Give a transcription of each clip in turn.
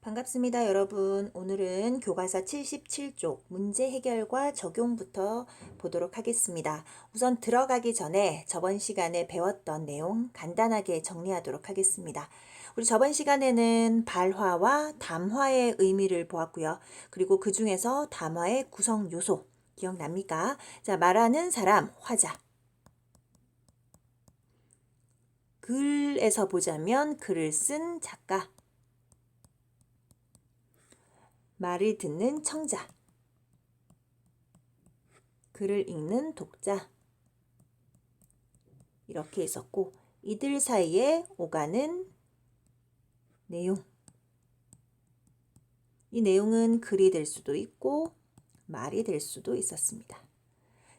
반갑습니다, 여러분. 오늘은 교과서 77쪽 문제 해결과 적용부터 보도록 하겠습니다. 우선 들어가기 전에 저번 시간에 배웠던 내용 간단하게 정리하도록 하겠습니다. 우리 저번 시간에는 발화와 담화의 의미를 보았고요. 그리고 그 중에서 담화의 구성 요소 기억납니까? 자, 말하는 사람, 화자. 글에서 보자면 글을 쓴 작가. 말을 듣는 청자, 글을 읽는 독자, 이렇게 있었고, 이들 사이에 오가는 내용. 이 내용은 글이 될 수도 있고 말이 될 수도 있었습니다.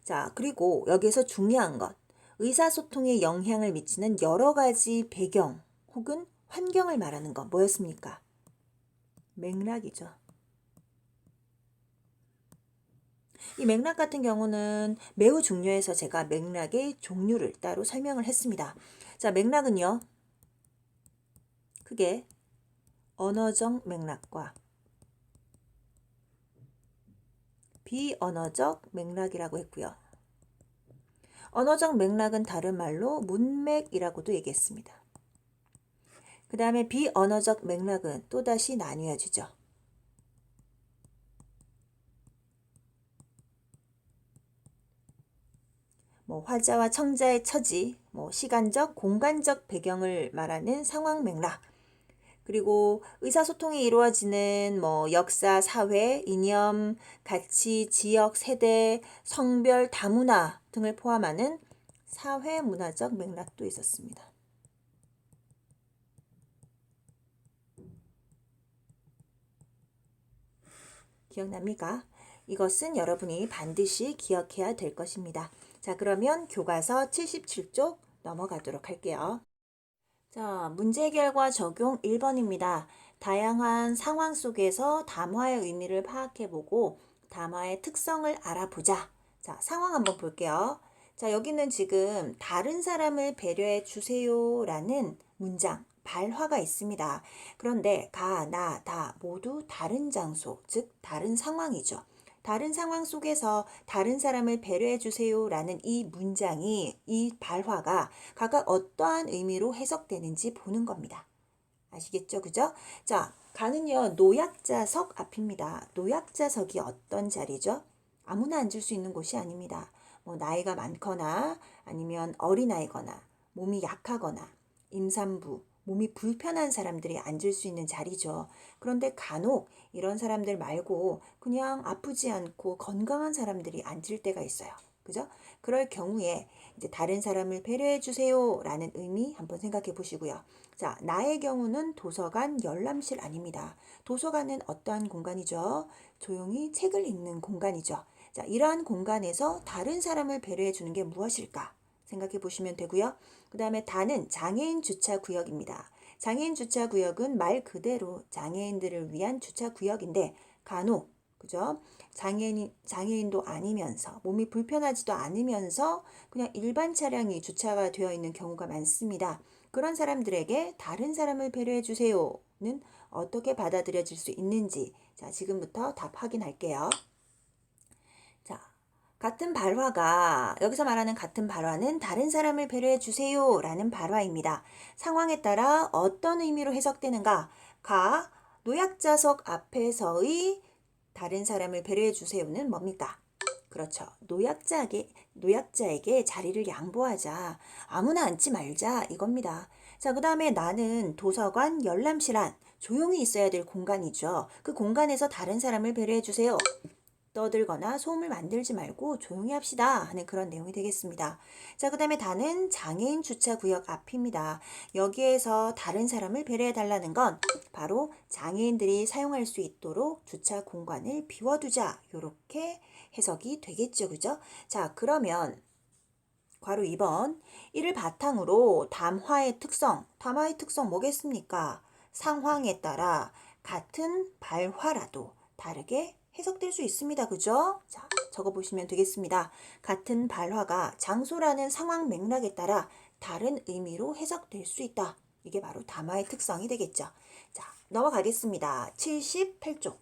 자, 그리고 여기서 중요한 것, 의사소통에 영향을 미치는 여러 가지 배경 혹은 환경을 말하는 것 뭐였습니까? 맥락이죠. 이 맥락 같은 경우는 매우 중요해서 제가 맥락의 종류를 따로 설명을 했습니다. 자, 맥락은요, 크게 언어적 맥락과 비언어적 맥락이라고 했고요. 언어적 맥락은 다른 말로 문맥이라고도 얘기했습니다. 그 다음에 비언어적 맥락은 또다시 나뉘어지죠. 화자와 청자의 처지, 시간적, 공간적 배경을 말하는 상황 맥락, 그리고 의사소통이 이루어지는 역사, 사회, 이념, 가치, 지역, 세대, 성별, 다문화 등을 포함하는 사회 문화적 맥락도 있었습니다. 기억납니까? 이것은 여러분이 반드시 기억해야 될 것입니다. 자, 그러면 교과서 77쪽 넘어가도록 할게요. 자, 문제 해결과 적용 1번입니다. 다양한 상황 속에서 담화의 의미를 파악해보고 담화의 특성을 알아보자. 자, 상황 한번 볼게요. 자, 여기는 지금 다른 사람을 배려해 주세요라는 문장, 발화가 있습니다. 그런데 가, 나, 다 모두 다른 장소, 즉 다른 상황이죠. 다른 상황 속에서 다른 사람을 배려해 주세요라는 이 문장이, 이 발화가 각각 어떠한 의미로 해석되는지 보는 겁니다. 아시겠죠? 그죠? 자, 가는요, 노약자석 앞입니다. 노약자석이 어떤 자리죠? 아무나 앉을 수 있는 곳이 아닙니다. 나이가 많거나 아니면 어린아이거나 몸이 약하거나 임산부, 몸이 불편한 사람들이 앉을 수 있는 자리죠. 그런데 간혹 이런 사람들 말고 그냥 아프지 않고 건강한 사람들이 앉을 때가 있어요. 그죠? 그럴 경우에 이제 다른 사람을 배려해 주세요 라는 의미 한번 생각해 보시고요. 자, 나의 경우는 도서관, 열람실 아닙니다. 도서관은 어떠한 공간이죠? 조용히 책을 읽는 공간이죠. 자, 이러한 공간에서 다른 사람을 배려해 주는 게 무엇일까? 생각해 보시면 되고요. 그 다음에 다는 장애인 주차 구역입니다. 장애인 주차 구역은 말 그대로 장애인들을 위한 주차 구역인데 간혹 그죠? 장애인도 아니면서 몸이 불편하지도 않으면서 그냥 일반 차량이 주차가 되어 있는 경우가 많습니다. 그런 사람들에게 다른 사람을 배려해 주세요는 어떻게 받아들여질 수 있는지 자, 지금부터 답 확인할게요. 자, 같은 발화가 여기서 말하는 같은 발화는 다른 사람을 배려해 주세요 라는 발화입니다. 상황에 따라 어떤 의미로 해석되는가? 가, 노약자석 앞에서의 다른 사람을 배려해 주세요는 뭡니까? 그렇죠. 노약자에게 자리를 양보하자. 아무나 앉지 말자. 이겁니다. 자, 그 다음에 나는 도서관, 열람실 안. 조용히 있어야 될 공간이죠. 그 공간에서 다른 사람을 배려해 주세요. 떠들거나 소음을 만들지 말고 조용히 합시다 하는 그런 내용이 되겠습니다. 자, 그 다음에 다는 장애인 주차구역 앞입니다. 여기에서 다른 사람을 배려해 달라는 건 바로 장애인들이 사용할 수 있도록 주차 공간을 비워두자 이렇게 해석이 되겠죠. 그죠? 자, 그러면 괄호 2번 이를 바탕으로 담화의 특성 뭐겠습니까? 상황에 따라 같은 발화라도 다르게 해석될 수 있습니다. 그죠? 자, 적어보시면 되겠습니다. 같은 발화가 장소라는 상황 맥락에 따라 다른 의미로 해석될 수 있다. 이게 바로 담화의 특성이 되겠죠. 자, 넘어가겠습니다. 78쪽.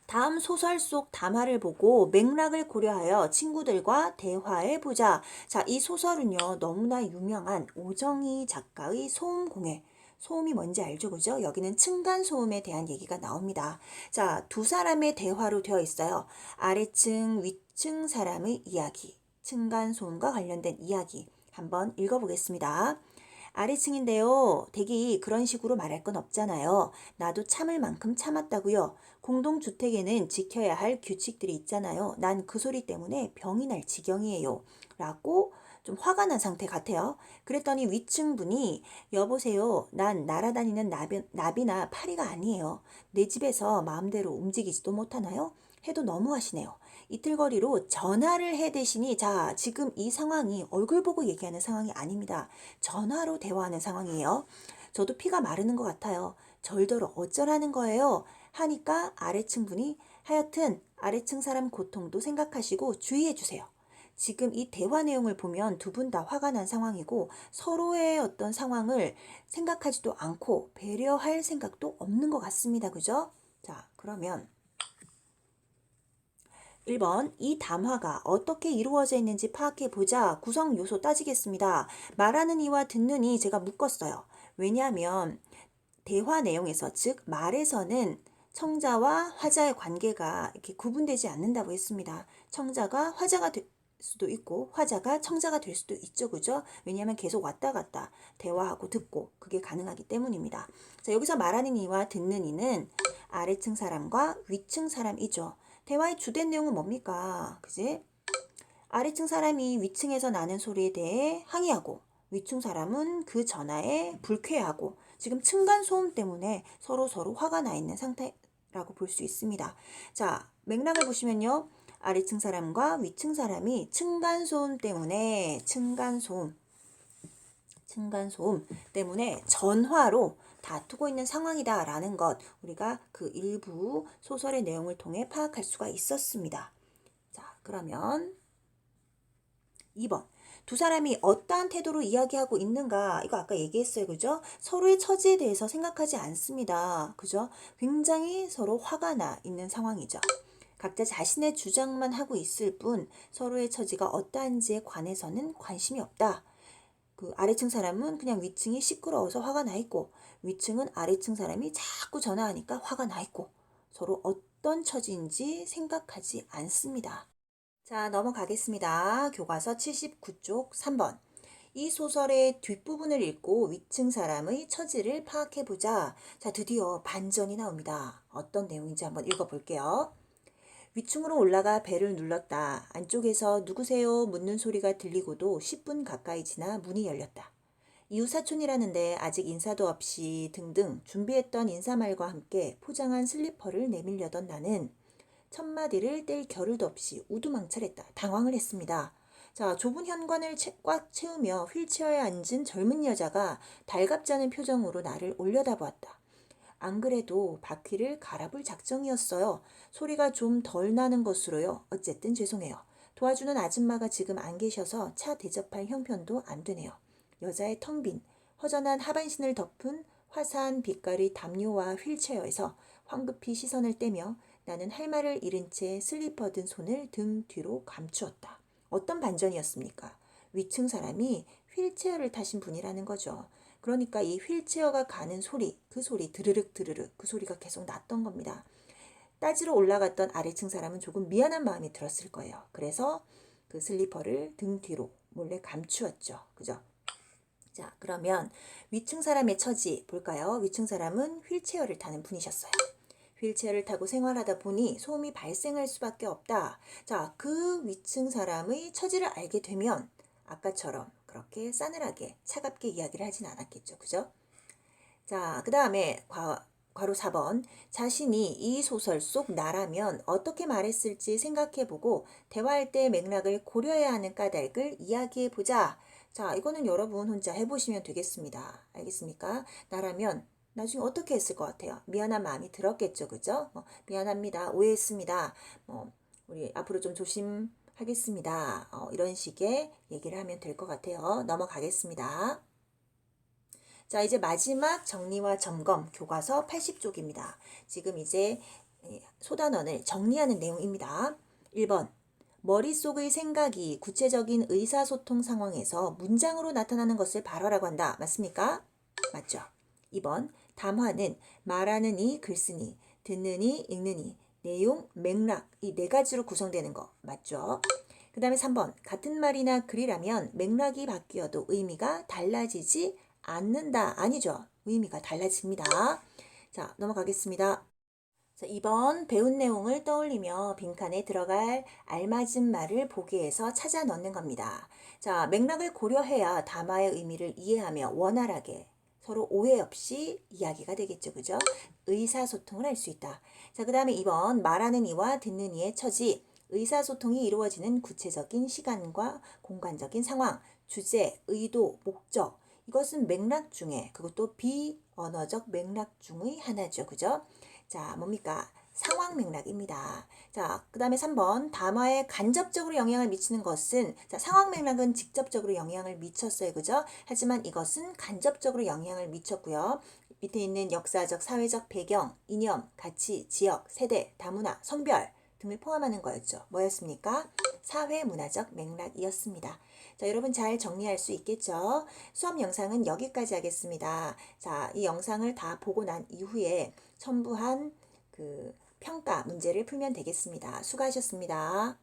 다음 소설 속 담화를 보고 맥락을 고려하여 친구들과 대화해보자. 자, 이 소설은요, 너무나 유명한 오정희 작가의 소음공예. 소음이 뭔지 알죠? 그죠? 여기는 층간소음에 대한 얘기가 나옵니다. 자, 두 사람의 대화로 되어 있어요. 아래층, 위층 사람의 이야기. 층간소음과 관련된 이야기. 한번 읽어보겠습니다. 아래층인데요. 댁이 그런 식으로 말할 건 없잖아요. 나도 참을 만큼 참았다고요. 공동주택에는 지켜야 할 규칙들이 있잖아요. 난 그 소리 때문에 병이 날 지경이에요. 라고 좀 화가 난 상태 같아요. 그랬더니 위층 분이 여보세요. 난 날아다니는 나비나 파리가 아니에요. 내 집에서 마음대로 움직이지도 못하나요? 해도 너무하시네요. 이틀거리로 전화를 해대시니 자 지금 이 상황이 얼굴 보고 얘기하는 상황이 아닙니다. 전화로 대화하는 상황이에요. 저도 피가 마르는 것 같아요. 절더러 어쩌라는 거예요. 하니까 아래층 분이 하여튼 아래층 사람 고통도 생각하시고 주의해 주세요. 지금 이 대화 내용을 보면 두 분 다 화가 난 상황이고 서로의 어떤 상황을 생각하지도 않고 배려할 생각도 없는 것 같습니다. 그죠? 자, 그러면 1번 이 담화가 어떻게 이루어져 있는지 파악해 보자. 구성 요소 따지겠습니다. 말하는 이와 듣는 이 제가 묶었어요. 왜냐하면 대화 내용에서 즉 말에서는 청자와 화자의 관계가 이렇게 구분되지 않는다고 했습니다. 청자가 화자가 될 수도 있고 화자가 청자가 될 수도 있죠. 그죠? 왜냐하면 계속 왔다 갔다 대화하고 듣고 그게 가능하기 때문입니다. 자, 여기서 말하는 이와 듣는 이는 아래층 사람과 위층 사람이죠. 대화의 주된 내용은 뭡니까? 그지? 아래층 사람이 위층에서 나는 소리에 대해 항의하고 위층 사람은 그 전화에 불쾌해하고 지금 층간 소음 때문에 서로 화가 나 있는 상태라고 볼 수 있습니다. 자, 맥락을 보시면요. 아래층 사람과 위층 사람이 층간 소음 때문에 층간 소음 때문에 전화로 다투고 있는 상황이다라는 것 우리가 그 일부 소설의 내용을 통해 파악할 수가 있었습니다. 자, 그러면 2번. 두 사람이 어떠한 태도로 이야기하고 있는가? 이거 아까 얘기했어요. 그죠? 서로의 처지에 대해서 생각하지 않습니다. 그죠? 굉장히 서로 화가 나 있는 상황이죠. 각자 자신의 주장만 하고 있을 뿐 서로의 처지가 어떠한지에 관해서는 관심이 없다. 그 아래층 사람은 그냥 위층이 시끄러워서 화가 나 있고 위층은 아래층 사람이 자꾸 전화하니까 화가 나 있고 서로 어떤 처지인지 생각하지 않습니다. 자, 넘어가겠습니다. 교과서 79쪽 3번. 이 소설의 뒷부분을 읽고 위층 사람의 처지를 파악해보자. 자, 드디어 반전이 나옵니다. 어떤 내용인지 한번 읽어볼게요. 위층으로 올라가 벨을 눌렀다. 안쪽에서 누구세요? 묻는 소리가 들리고도 10분 가까이 지나 문이 열렸다. 이웃 사촌이라는데 아직 인사도 없이 등등 준비했던 인사말과 함께 포장한 슬리퍼를 내밀려던 나는 첫 마디를 뗄 겨를도 없이 우두망설했다. 당황을 했습니다. 자, 좁은 현관을 꽉 채우며 휠체어에 앉은 젊은 여자가 달갑지 않은 표정으로 나를 올려다보았다. 안 그래도 바퀴를 갈아볼 작정이었어요. 소리가 좀 덜 나는 것으로요. 어쨌든 죄송해요. 도와주는 아줌마가 지금 안 계셔서 차 대접할 형편도 안 되네요. 여자의 텅 빈 허전한 하반신을 덮은 화사한 빛깔의 담요와 휠체어에서 황급히 시선을 떼며 나는 할 말을 잃은 채 슬리퍼 든 손을 등 뒤로 감추었다. 어떤 반전이었습니까? 위층 사람이 휠체어를 타신 분이라는 거죠. 그러니까 이 휠체어가 가는 소리, 그 소리 드르륵 드르륵 그 소리가 계속 났던 겁니다. 따지러 올라갔던 아래층 사람은 조금 미안한 마음이 들었을 거예요. 그래서 그 슬리퍼를 등 뒤로 몰래 감추었죠. 그죠? 자, 그러면 위층 사람의 처지 볼까요? 위층 사람은 휠체어를 타는 분이셨어요. 휠체어를 타고 생활하다 보니 소음이 발생할 수밖에 없다. 자, 그 위층 사람의 처지를 알게 되면 아까처럼 그렇게 싸늘하게 차갑게 이야기를 하진 않았겠죠. 그죠? 자, 그 다음에 괄호 4번. 자신이 이 소설 속 나라면 어떻게 말했을지 생각해보고 대화할 때 맥락을 고려해야 하는 까닭을 이야기해보자. 자, 이거는 여러분 혼자 해보시면 되겠습니다. 알겠습니까? 나라면 나중에 어떻게 했을 것 같아요? 미안한 마음이 들었겠죠. 그죠? 미안합니다. 오해했습니다. 우리 앞으로 좀 조심하겠습니다. 이런 식의 얘기를 하면 될 것 같아요. 넘어가겠습니다. 자, 이제 마지막 정리와 점검 교과서 80쪽입니다. 지금 이제 소단원을 정리하는 내용입니다. 1번. 머릿속의 생각이 구체적인 의사소통 상황에서 문장으로 나타나는 것을 발화라고 한다. 맞습니까? 맞죠. 2번. 담화는 말하는 이, 글쓰니, 듣는 이, 읽는 이, 내용, 맥락 이 네 가지로 구성되는 거. 맞죠? 그 다음에 3번. 같은 말이나 글이라면 맥락이 바뀌어도 의미가 달라지지 않는다. 아니죠. 의미가 달라집니다. 자, 넘어가겠습니다. 자, 2번 배운 내용을 떠올리며 빈칸에 들어갈 알맞은 말을 보기에서 찾아 넣는 겁니다. 자, 맥락을 고려해야 담화의 의미를 이해하며 원활하게 서로 오해 없이 이야기가 되겠죠. 그죠? 의사소통을 할 수 있다. 자, 그 다음에 2번 말하는 이와 듣는 이의 처지. 의사소통이 이루어지는 구체적인 시간과 공간적인 상황, 주제, 의도, 목적. 이것은 맥락 중에 그것도 비언어적 맥락 중의 하나죠. 그죠? 자, 뭡니까? 상황 맥락입니다. 자, 그 다음에 3번. 담화에 간접적으로 영향을 미치는 것은, 자, 상황 맥락은 직접적으로 영향을 미쳤어요. 그죠? 하지만 이것은 간접적으로 영향을 미쳤고요. 밑에 있는 역사적, 사회적 배경, 이념, 가치, 지역, 세대, 다문화, 성별 등을 포함하는 거였죠. 뭐였습니까? 사회문화적 맥락이었습니다. 자, 여러분 잘 정리할 수 있겠죠? 수업 영상은 여기까지 하겠습니다. 자, 이 영상을 다 보고 난 이후에 첨부한 그 평가 문제를 풀면 되겠습니다. 수고하셨습니다.